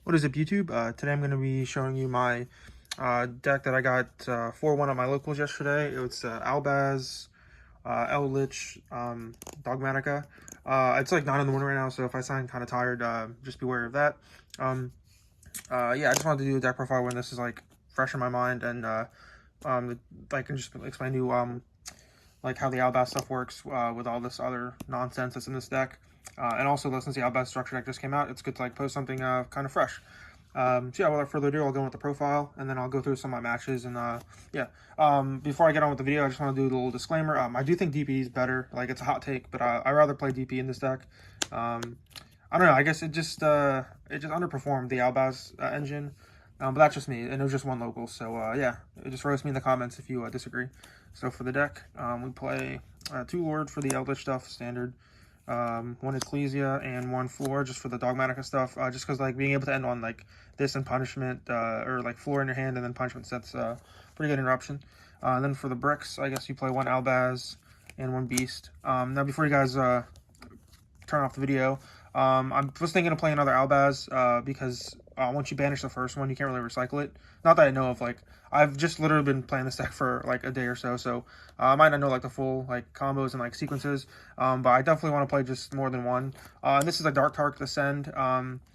What is up, YouTube? Today I'm going to be showing you my deck that I got 4-1 at my locals yesterday. It's Albaz, Eldlich, Dogmatika. It's like 9 in the morning right now, so if I sound kind of tired, just be aware of that. Um, yeah, I just wanted to do a deck profile when this is like fresh in my mind, and I can just explain to you like how the Albaz stuff works with all this other nonsense that's in this deck. And also, since the Albaz structure deck just came out, it's good to like post something kind of fresh. So yeah, without further ado, I'll go with the profile, and then I'll go through some of my matches, and yeah. Before I get on with the video, I just want to do a little disclaimer. I do think DP is better. Like, it's a hot take, but I rather play DP in this deck. I don't know. I guess it just underperformed the Albaz engine. But that's just me, and it was just one local. So yeah, just roast me in the comments if you disagree. So for the deck, we play 2 Lord for the Eldlich stuff, standard. 1 Ecclesia and 1 Floor just for the Dogmatika stuff. Just because like being able to end on like this and punishment, or like Floor in your hand and then punishment sets pretty good interruption. And then for the bricks, I guess you play 1 Albaz and 1 Beast. Now before you guys turn off the video, I was thinking of playing another Albaz because once you banish the first one, you can't really recycle it. Not that I know of. Like, I've just literally been playing this deck for like a day or so, so I might not know like the full like combos and like sequences, but I definitely want to play just more than one. And this is a Dark Tark to send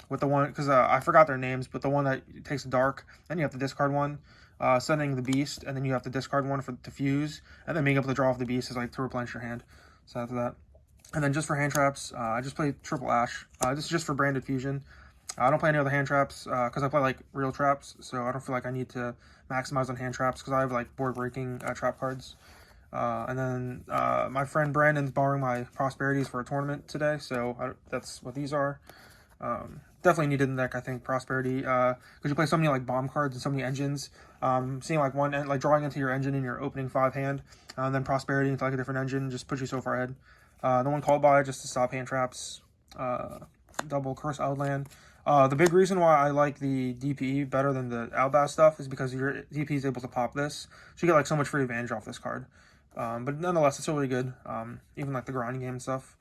with the one, because I forgot their names, but the one that takes a dark, then you have to discard one. Sending the Beast, and then you have to discard one to fuse, and then being able to draw off the Beast is like to replenish your hand. So after that. And then just for hand traps, I just play Triple Ash. This is just for branded fusion. I don't play any other hand traps because I play like real traps, so I don't feel like I need to maximize on hand traps because I have like board breaking trap cards. And then my friend Brandon's borrowing my Prosperities for a tournament today, so that's what these are. Definitely needed in the deck, I think, Prosperity, because you play so many like bomb cards and so many engines. Seeing like one, like drawing into your engine in your opening 5 hand, and then Prosperity into like a different engine just puts you so far ahead. The one called by just to stop hand traps. Double Curse Outland. The big reason why I like the DPE better than the Albaz stuff is because your DP is able to pop this, so you get like so much free advantage off this card. But nonetheless, it's still really good. Even like the grinding game stuff.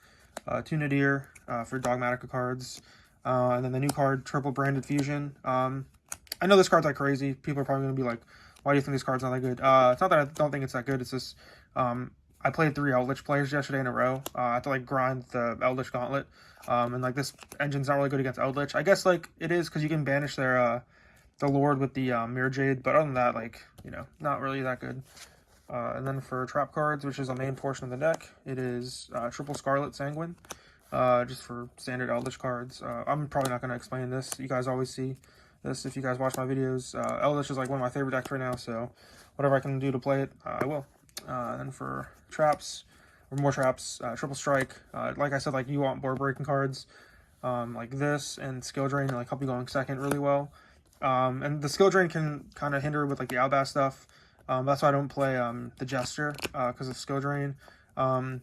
2 Nadir for Dogmatika cards. And then the new card, Triple Branded Fusion. I know this card's like crazy. People are probably going to be like, why do you think this card's not that good? It's not that I don't think it's that good. It's just I played 3 Eldlich players yesterday in a row. I had to like grind the Eldlich Gauntlet. And like this engine's not really good against Eldlich. I guess like it is because you can banish their the Lord with the Mirror Jade, but other than that, like, you know, not really that good. And then for trap cards, which is a main portion of the deck, it is Triple Scarlet Sanguine, just for standard Eldlich cards. I'm probably not going to explain this. You guys always see this if you guys watch my videos. Eldlich is like one of my favorite decks right now, so whatever I can do to play it, I will. And then for traps, or more traps, Triple Strike. Like I said, like you want board breaking cards, like this and Skill Drain, like help you going second really well. And the Skill Drain can kind of hinder with like the Albaz stuff. That's why I don't play the Jester because of Skill Drain. And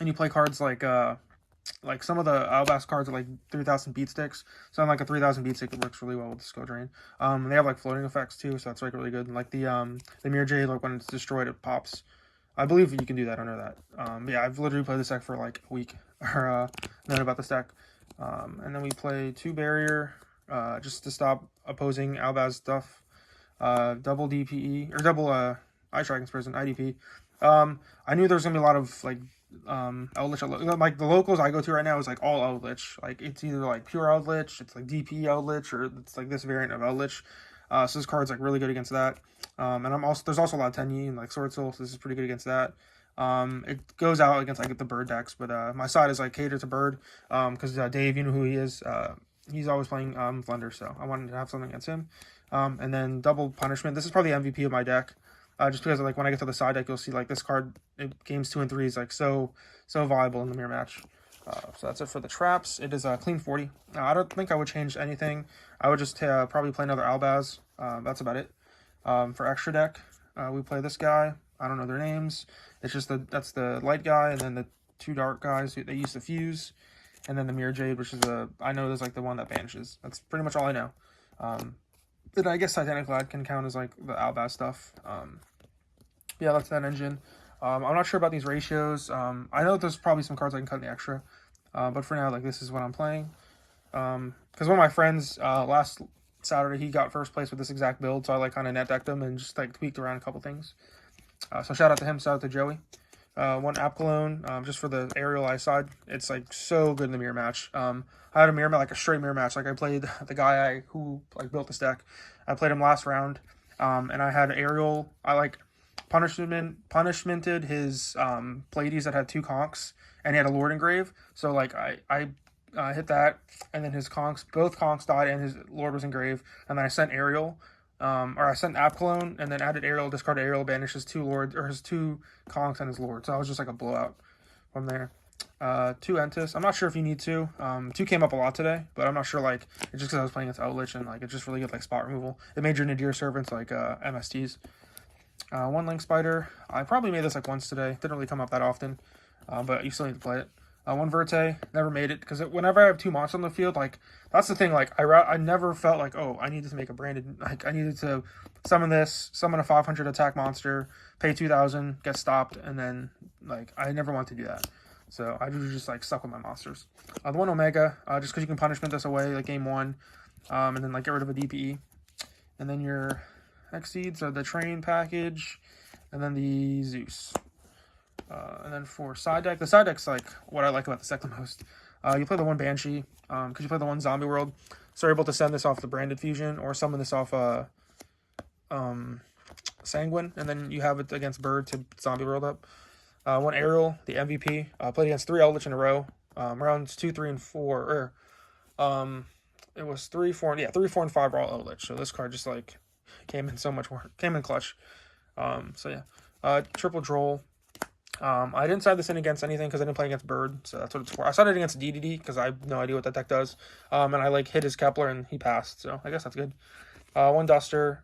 you play cards like some of the Albaz cards are like 3000 beat sticks. So on like a 3000 beat stick, it works really well with the Skill Drain. They have like floating effects too, so that's like really good. And like the Mirror Jade, like when it's destroyed, it pops. I believe you can do that under that. Yeah, I've literally played this deck for like a week or known about this deck. And then we play 2 Barrier just to stop opposing Albaz stuff. Double DPE or double Ice Dragon's Prison IDP. I knew there was gonna be a lot of like Eldlich, like the locals I go to right now is like all Eldlich. Like it's either like pure Eldlich, it's like DP Eldlich, or it's like this variant of Eldlich. So this card's like really good against that. And there's also a lot of Tenyi and like Sword Soul, so this is pretty good against that. It goes out against like the bird decks, but my side is like catered to bird. Because Dave, you know who he is. He's always playing Thunder, so I wanted to have something against him. And then double punishment. This is probably the MVP of my deck. Just because like when I get to the side deck, you'll see like this card, games 2 and 3 is like so viable in the mirror match. So that's it for the traps. It is a clean 40. I don't think I would change anything. I would just probably play another Albaz. That's about it. For extra deck, we play this guy. I don't know their names. It's just that's the light guy, and then the 2 dark guys they use to fuse, and then the Mirror Jade, which is I know is like the one that banishes. That's pretty much all I know. Then I guess Titanic Lad can count as like the Albaz stuff. Yeah, that's that engine. I'm not sure about these ratios. I know there's probably some cards I can cut in the extra, but for now, like this is what I'm playing. Because one of my friends last Saturday, he got first place with this exact build, so I like kind of net decked him and just like tweaked around a couple things. So shout out to him, shout out to Joey. One app cologne, just for the aerial eye side. It's like so good in the mirror match. I had a mirror match, like a straight mirror match. Like I played the guy who like built this deck. I played him last round, and I had aerial. I like punishmented his Pleiades that had 2 conchs, and he had a Lord engrave. So like I hit that, and then his conchs, both conchs died, and his Lord was engraved. And then I sent aerial. Or I sent app cologne and then added aerial, discarded aerial, banished his 2 lords or his 2 conchs and his lord. So I was just like a blowout from there. 2 Entis. I'm not sure if you need 2. 2 came up a lot today, but I'm not sure, like, it's just because I was playing against Eldlich and like it's just really good like spot removal. It made your Nadir servants like MSTs. 1 Link Spider. I probably made this like once today. Didn't really come up that often, but you still need to play it. 1 Verte, never made it, because whenever I have 2 monsters on the field, like, that's the thing, like, I never felt like, oh, I needed to make a branded, like, I needed to summon this, summon a 500 attack monster, pay 2,000, get stopped, and then, like, I never wanted to do that. So I was just, like, stuck with my monsters. The 1 Omega, just because you can punishment this away, like, game 1, and then, like, get rid of a DPE. And then your Exceeds are the Train package, and then the Zeus. And then for side deck, the side deck's like what I like about this deck the most. You play the 1 Banshee, because you play the 1 Zombie World, so you're able to send this off the Branded Fusion or summon this off Sanguine, and then you have it against Bird to Zombie World up. 1 Aerial, the MVP, played against 3 Eldlich in a row, rounds 2, 3, and 4, or it was 3, 4, yeah, 3, 4, and 5 are all Eldlich, so this card just like came in so much more, came in clutch. So yeah, triple Droll. I didn't side this in against anything because I didn't play against Bird, so that's what it's for. I sided against DDD because I have no idea what that deck does, and I like hit his Kepler and he passed, so I guess that's good. 1 Duster.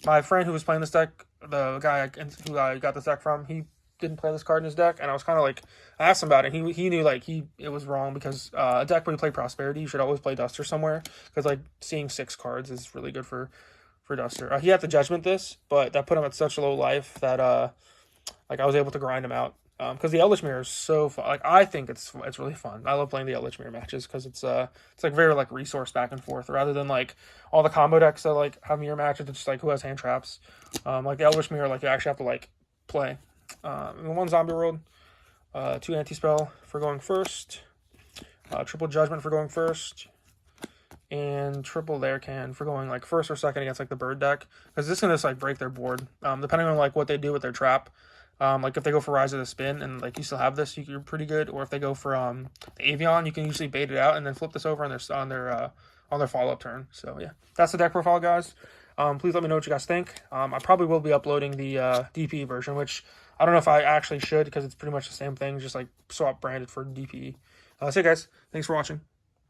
My friend who was playing this deck, the guy who I got this deck from, he didn't play this card in his deck, and I was kind of like, I asked him about it, and he knew like it was wrong because a deck where you play Prosperity, you should always play Duster somewhere, because like seeing 6 cards is really good for Duster. He had to Judgment this, but that put him at such a low life that like I was able to grind him out, because the Eldlich Mirror is so fun. Like I think it's really fun. I love playing the Eldlich Mirror matches because it's like very like resource back and forth rather than like all the combo decks that like have mirror matches. It's just like who has hand traps. Like the Eldlich Mirror, like you actually have to like play. 1 Zombie World, 2 Anti-Spell for going first, triple Judgment for going first, and triple Laircan for going like first or second against like the Bird deck, because this can just like break their board, depending on like what they do with their trap. Like if they go for Rise of the Spin and like you still have this, you're pretty good. Or if they go for the Avion, you can usually bait it out and then flip this over on their follow up turn. So yeah, that's the deck profile, guys. Please let me know what you guys think. I probably will be uploading the DPE version, which I don't know if I actually should, because it's pretty much the same thing, just like swap branded for DPE. So guys, thanks for watching.